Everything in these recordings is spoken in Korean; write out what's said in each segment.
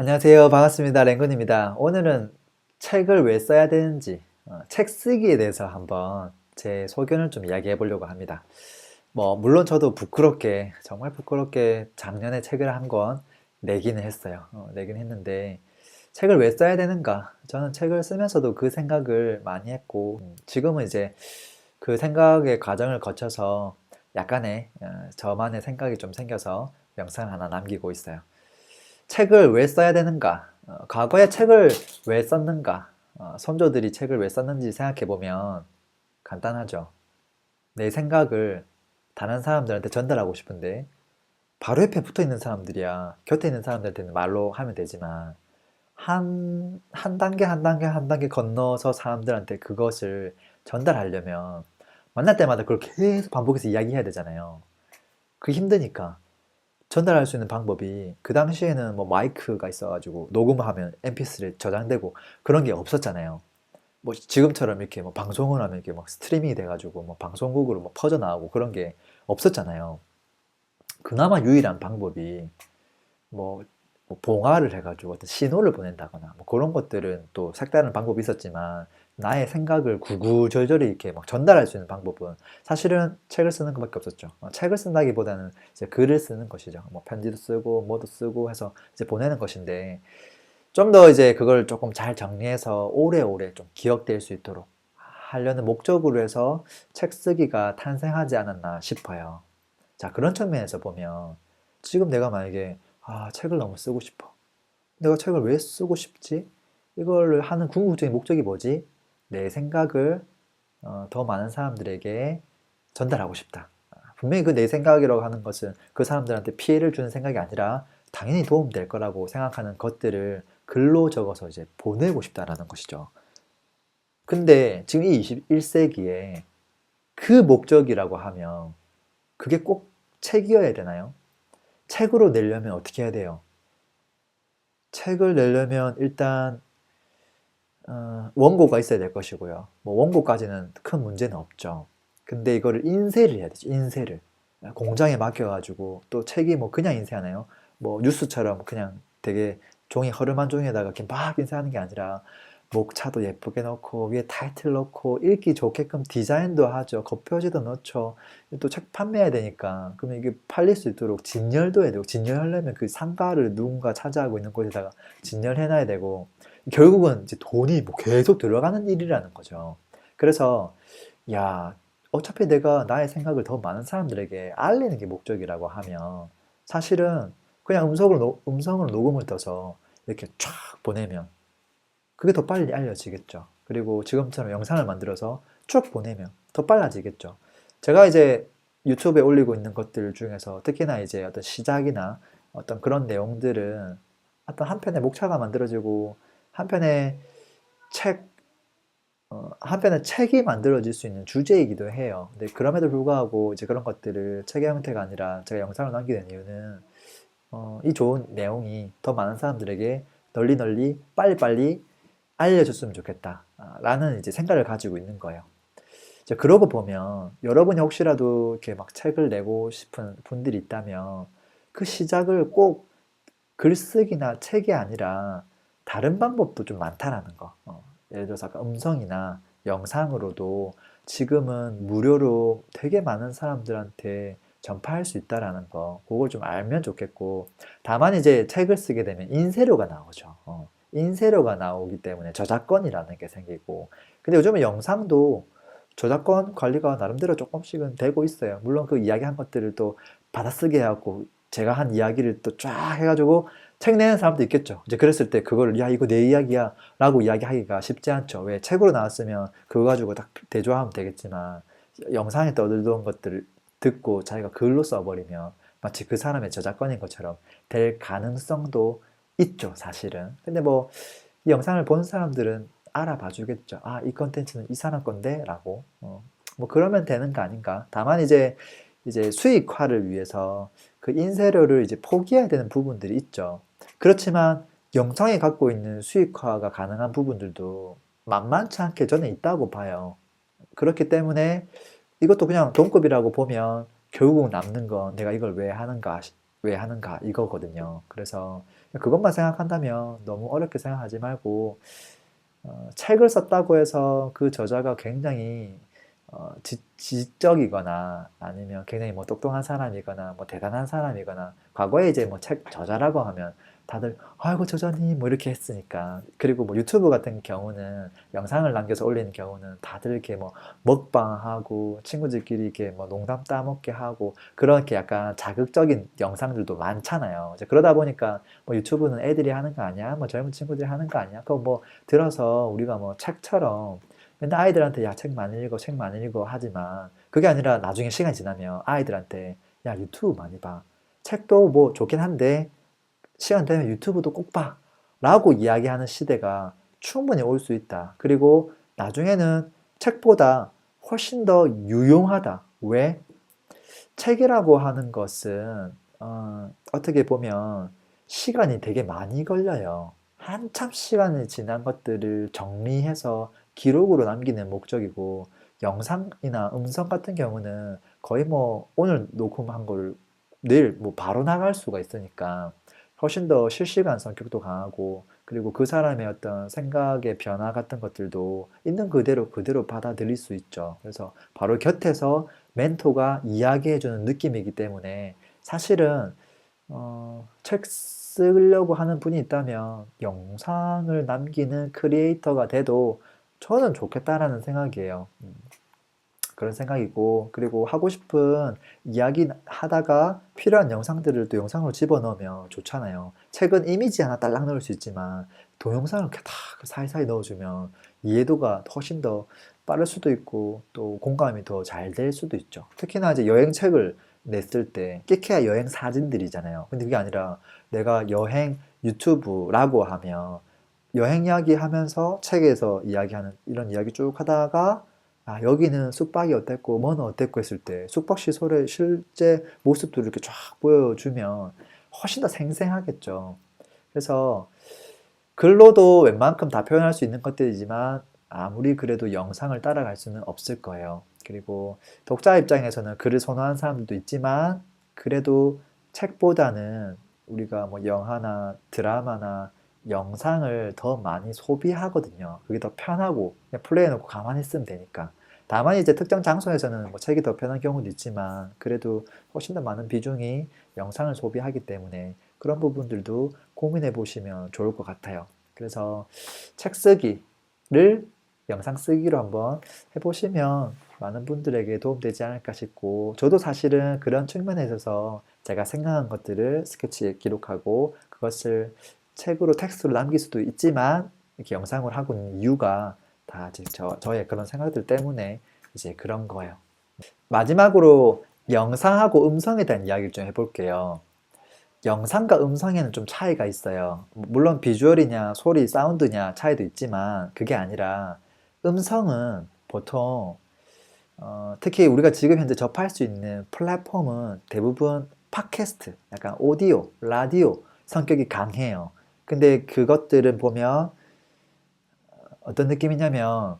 안녕하세요. 반갑습니다. 랭군입니다. 오늘은 책을 왜 써야 되는지, 책 쓰기에 대해서 한번 제 소견을 좀 이야기해 보려고 합니다. 물론 저도 부끄럽게, 정말 부끄럽게 작년에 책을 한 권 내기는 했어요. 내긴 했는데, 책을 왜 써야 되는가? 저는 책을 쓰면서도 그 생각을 많이 했고, 지금은 이제 그 생각의 과정을 거쳐서 약간의 저만의 생각이 좀 생겨서 영상을 하나 남기고 있어요. 책을 왜 써야 되는가? 과거에 책을 왜 썼는가? 선조들이 책을 왜 썼는지 생각해 보면 간단하죠. 내 생각을 다른 사람들한테 전달하고 싶은데 바로 옆에 붙어 있는 사람들이야. 곁에 있는 사람들한테는 말로 하면 되지만 한 단계 한 단계 한 단계 건너서 사람들한테 그것을 전달하려면 만날 때마다 그걸 계속 반복해서 이야기해야 되잖아요. 그게 힘드니까. 전달할 수 있는 방법이 그 당시에는 뭐 마이크가 있어가지고 녹음하면 MP3에 저장되고 그런 게 없었잖아요. 뭐 지금처럼 이렇게 뭐 방송을 하면 이렇게 막 스트리밍이 돼가지고 뭐 방송국으로 뭐 퍼져 나가고 그런 게 없었잖아요. 그나마 유일한 방법이 뭐, 뭐 봉화를 해가지고 어떤 신호를 보낸다거나 뭐 그런 것들은 또 색다른 방법이 있었지만 나의 생각을 구구절절히 이렇게 막 전달할 수 있는 방법은 사실은 책을 쓰는 것밖에 없었죠. 책을 쓴다기보다는 이제 글을 쓰는 것이죠. 뭐 편지도 쓰고 뭐도 쓰고 해서 이제 보내는 것인데 좀 더 이제 그걸 조금 잘 정리해서 오래오래 좀 기억될 수 있도록 하려는 목적으로 해서 책 쓰기가 탄생하지 않았나 싶어요. 자, 그런 측면에서 보면 지금 내가 만약에 책을 너무 쓰고 싶어. 내가 책을 왜 쓰고 싶지? 이걸 하는 궁극적인 목적이 뭐지? 내 생각을 더 많은 사람들에게 전달하고 싶다. 분명히 그 내 생각이라고 하는 것은 그 사람들한테 피해를 주는 생각이 아니라 당연히 도움될 거라고 생각하는 것들을 글로 적어서 이제 보내고 싶다라는 것이죠. 근데 지금 이 21세기에 그 목적이라고 하면 그게 꼭 책이어야 되나요? 책으로 내려면 어떻게 해야 돼요? 책을 내려면 일단 원고가 있어야 될 것이고요. 뭐 원고까지는 큰 문제는 없죠. 근데 이거를 인쇄를 해야 되죠. 인쇄를. 공장에 맡겨가지고 또 책이 뭐 그냥 인쇄하나요? 뭐 뉴스처럼 그냥 되게 종이 허름한 종이에다가 이렇게 막 인쇄하는 게 아니라 목차도 예쁘게 넣고 위에 타이틀 넣고 읽기 좋게끔 디자인도 하죠. 겉표지도 넣죠. 또 책 판매해야 되니까 그러면 이게 팔릴 수 있도록 진열도 해야 되고 진열하려면 그 상가를 누군가 차지하고 있는 곳에다가 진열해놔야 되고 결국은 이제 돈이 뭐 계속 들어가는 일이라는 거죠. 그래서 야, 어차피 내가 나의 생각을 더 많은 사람들에게 알리는 게 목적이라고 하면 사실은 그냥 음성으로 녹음을 떠서 이렇게 쫙 보내면 그게 더 빨리 알려지겠죠. 그리고 지금처럼 영상을 만들어서 쭉 보내면 더 빨라지겠죠. 제가 이제 유튜브에 올리고 있는 것들 중에서 특히나 이제 어떤 시작이나 어떤 그런 내용들은 어떤 한편의 목차가 만들어지고 한편의 책, 한편의 책이 만들어질 수 있는 주제이기도 해요. 근데 그럼에도 불구하고 이제 그런 것들을 책의 형태가 아니라 제가 영상을 남기는 이유는 이 좋은 내용이 더 많은 사람들에게 널리 널리 빨리빨리 알려줬으면 좋겠다. 라는 이제 생각을 가지고 있는 거예요. 이제 그러고 보면 여러분이 혹시라도 이렇게 막 책을 내고 싶은 분들이 있다면 그 시작을 꼭 글쓰기나 책이 아니라 다른 방법도 좀 많다라는 거. 예를 들어서 아까 음성이나 영상으로도 지금은 무료로 되게 많은 사람들한테 전파할 수 있다라는 거. 그걸 좀 알면 좋겠고. 다만 이제 책을 쓰게 되면 인쇄료가 나오죠. 인쇄료가 나오기 때문에 저작권이라는 게 생기고. 근데 요즘은 영상도 저작권 관리가 나름대로 조금씩은 되고 있어요. 물론 그 이야기한 것들을 또 받아쓰게 해갖고 제가 한 이야기를 또 쫙 해가지고 책 내는 사람도 있겠죠. 이제 그랬을 때 그걸 야 이거 내 이야기야 라고 이야기하기가 쉽지 않죠. 왜 책으로 나왔으면 그거 가지고 딱 대조하면 되겠지만 영상에 떠들던 것들을 듣고 자기가 글로 써버리면 마치 그 사람의 저작권인 것처럼 될 가능성도 있죠, 사실은. 근데 뭐 이 영상을 본 사람들은 알아봐 주겠죠. 아, 이 컨텐츠는 이 사람 건데 라고. 뭐 그러면 되는 거 아닌가. 다만 이제 수익화를 위해서 그 인쇄료를 이제 포기해야 되는 부분들이 있죠. 그렇지만 영상이 갖고 있는 수익화가 가능한 부분들도 만만치 않게 저는 있다고 봐요. 그렇기 때문에 이것도 그냥 동급이라고 보면 결국 남는 건 내가 이걸 왜 하는가 이거거든요. 그래서 그것만 생각한다면 너무 어렵게 생각하지 말고 책을 썼다고 해서 그 저자가 굉장히 지적이거나 아니면 굉장히 뭐 똑똑한 사람이거나 뭐 대단한 사람이거나 과거에 이제 뭐 책 저자라고 하면 다들 아이고 저자님 뭐 이렇게 했으니까 그리고 뭐 유튜브 같은 경우는 영상을 남겨서 올리는 경우는 다들 이렇게 뭐 먹방하고 친구들끼리 이렇게 뭐 농담 따먹게 하고 그렇게 약간 자극적인 영상들도 많잖아요. 이제 그러다 보니까 뭐 유튜브는 애들이 하는 거 아니야? 뭐 젊은 친구들이 하는 거 아니야? 그거 뭐 들어서 우리가 뭐 책처럼 맨날 아이들한테 야 책 많이 읽어 책 많이 읽어 하지만 그게 아니라 나중에 시간이 지나면 아이들한테 야 유튜브 많이 봐 책도 뭐 좋긴 한데 시간 되면 유튜브도 꼭 봐 라고 이야기하는 시대가 충분히 올 수 있다. 그리고 나중에는 책보다 훨씬 더 유용하다. 왜? 책이라고 하는 것은 어떻게 보면 시간이 되게 많이 걸려요. 한참 시간이 지난 것들을 정리해서 기록으로 남기는 목적이고 영상이나 음성 같은 경우는 거의 뭐 오늘 녹음한 걸 내일 뭐 바로 나갈 수가 있으니까 훨씬 더 실시간 성격도 강하고 그리고 그 사람의 어떤 생각의 변화 같은 것들도 있는 그대로 그대로 받아들일 수 있죠. 그래서 바로 곁에서 멘토가 이야기해주는 느낌이기 때문에 사실은 책 쓰려고 하는 분이 있다면 영상을 남기는 크리에이터가 돼도 저는 좋겠다라는 생각이에요. 그런 생각이고 그리고 하고 싶은 이야기 하다가 필요한 영상들을 또 영상으로 집어넣으면 좋잖아요. 책은 이미지 하나 딸랑 넣을 수 있지만 동영상을 이렇게 다 사이사이 넣어주면 이해도가 훨씬 더 빠를 수도 있고 또 공감이 더 잘 될 수도 있죠. 특히나 이제 여행책을 냈을 때 끼케야 여행 사진들이잖아요. 근데 그게 아니라 내가 여행 유튜브라고 하면 여행 이야기 하면서 책에서 이야기하는 이런 이야기 쭉 하다가 아, 여기는 숙박이 어땠고, 뭐는 어땠고 했을 때, 숙박시설의 실제 모습들을 이렇게 쫙 보여주면 훨씬 더 생생하겠죠. 그래서 글로도 웬만큼 다 표현할 수 있는 것들이지만 아무리 그래도 영상을 따라갈 수는 없을 거예요. 그리고 독자 입장에서는 글을 선호하는 사람들도 있지만 그래도 책보다는 우리가 뭐 영화나 드라마나 영상을 더 많이 소비하거든요. 그게 더 편하고 그냥 플레이해놓고 가만히 있으면 되니까. 다만 이제 특정 장소에서는 뭐 책이 더 편한 경우도 있지만 그래도 훨씬 더 많은 비중이 영상을 소비하기 때문에 그런 부분들도 고민해 보시면 좋을 것 같아요. 그래서 책 쓰기를 영상 쓰기로 한번 해보시면 많은 분들에게 도움되지 않을까 싶고 저도 사실은 그런 측면에 있어서 제가 생각한 것들을 스케치에 기록하고 그것을 책으로 텍스트로 남길 수도 있지만 이렇게 영상을 하고 있는 이유가 다 저의 그런 생각들 때문에 이제 그런 거예요. 마지막으로 영상하고 음성에 대한 이야기를 좀 해볼게요. 영상과 음성에는 좀 차이가 있어요. 물론 비주얼이냐 소리, 사운드냐 차이도 있지만 그게 아니라 음성은 보통 특히 우리가 지금 현재 접할 수 있는 플랫폼은 대부분 팟캐스트, 약간 오디오, 라디오 성격이 강해요. 근데 그것들은 보면 어떤 느낌이냐면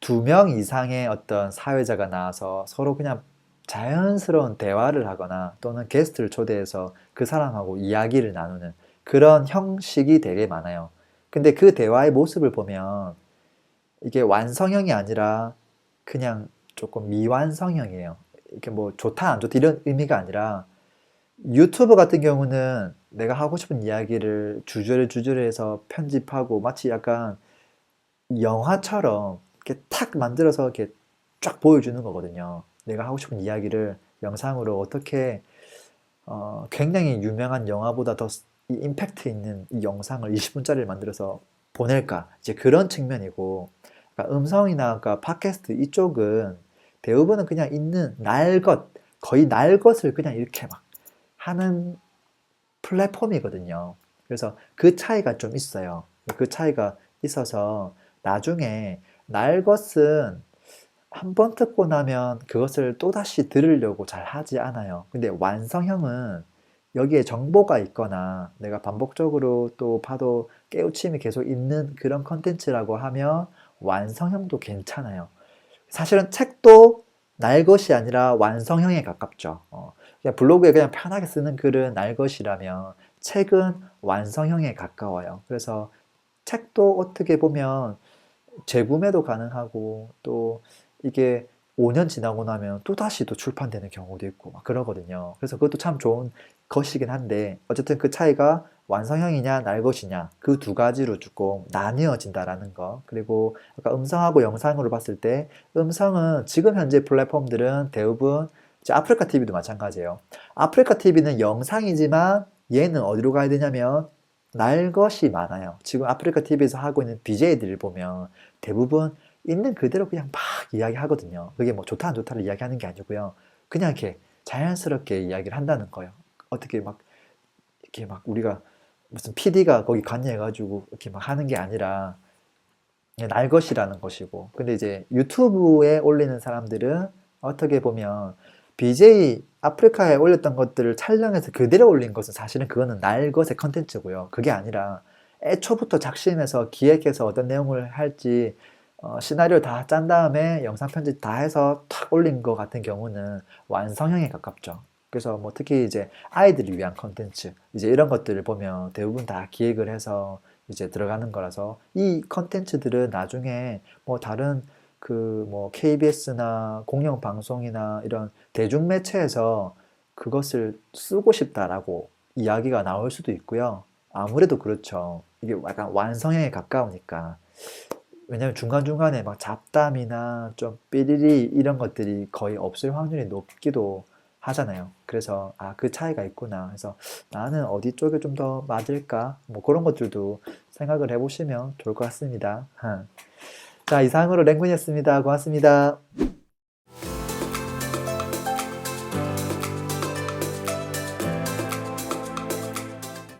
두 명 이상의 어떤 사회자가 나와서 서로 그냥 자연스러운 대화를 하거나 또는 게스트를 초대해서 그 사람하고 이야기를 나누는 그런 형식이 되게 많아요. 근데 그 대화의 모습을 보면 이게 완성형이 아니라 그냥 조금 미완성형이에요. 이렇게 뭐 좋다 안 좋다 이런 의미가 아니라 유튜브 같은 경우는 내가 하고 싶은 이야기를 주저리 주저리 해서 편집하고 마치 약간 영화처럼 이렇게 탁 만들어서 이렇게 쫙 보여주는 거거든요. 내가 하고 싶은 이야기를 영상으로 어떻게 굉장히 유명한 영화보다 더 임팩트 있는 이 영상을 20분짜리를 만들어서 보낼까? 이제 그런 측면이고, 그러니까 음성이나 그러니까 팟캐스트 이쪽은 대부분은 그냥 있는 날 것, 거의 날 것을 그냥 이렇게 막 하는 플랫폼이거든요. 그래서 그 차이가 좀 있어요. 그 차이가 있어서 나중에 날 것은 한 번 듣고 나면 그것을 또다시 들으려고 잘 하지 않아요. 근데 완성형은 여기에 정보가 있거나 내가 반복적으로 또 봐도 깨우침이 계속 있는 그런 컨텐츠라고 하면 완성형도 괜찮아요. 사실은 책도 날 것이 아니라 완성형에 가깝죠. 그냥 블로그에 그냥 편하게 쓰는 글은 날 것이라면 책은 완성형에 가까워요. 그래서 책도 어떻게 보면 재구매도 가능하고 또 이게 5년 지나고 나면 또다시 또 출판되는 경우도 있고 막 그러거든요. 그래서 그것도 참 좋은 것이긴 한데 어쨌든 그 차이가 완성형이냐 날 것이냐 그 두 가지로 조금 나뉘어진다라는 거. 그리고 아까 음성하고 영상으로 봤을 때 음성은 지금 현재 플랫폼들은 대부분 이제 아프리카 TV도 마찬가지예요. 아프리카 TV는 영상이지만 얘는 어디로 가야 되냐면 날 것이 많아요. 지금 아프리카 TV에서 하고 있는 BJ들을 보면 대부분 있는 그대로 그냥 막 이야기하거든요. 그게 뭐 좋다 안 좋다를 이야기하는 게 아니고요. 그냥 이렇게 자연스럽게 이야기를 한다는 거예요. 어떻게 막 이렇게 막 우리가 무슨 PD가 거기 관여해가지고 이렇게 막 하는 게 아니라 그냥 날 것이라는 것이고. 근데 이제 유튜브에 올리는 사람들은 어떻게 보면 BJ 아프리카에 올렸던 것들을 촬영해서 그대로 올린 것은 사실은 그거는 날 것의 컨텐츠고요. 그게 아니라 애초부터 작심해서 기획해서 어떤 내용을 할지 시나리오 다 짠 다음에 영상 편집 다 해서 탁 올린 것 같은 경우는 완성형에 가깝죠. 그래서 뭐 특히 이제 아이들을 위한 컨텐츠 이제 이런 것들을 보면 대부분 다 기획을 해서 이제 들어가는 거라서 이 컨텐츠들은 나중에 뭐 다른 그 뭐 KBS나 공영방송이나 이런 대중매체에서 그것을 쓰고 싶다라고 이야기가 나올 수도 있고요. 아무래도 그렇죠. 이게 약간 완성형에 가까우니까. 왜냐면 중간중간에 막 잡담이나 좀 삐리리 이런 것들이 거의 없을 확률이 높기도 하잖아요. 그래서 아, 그 차이가 있구나. 그래서 나는 어디 쪽에 좀 더 맞을까? 뭐 그런 것들도 생각을 해보시면 좋을 것 같습니다. 자, 이상으로 랭군이었습니다. 고맙습니다.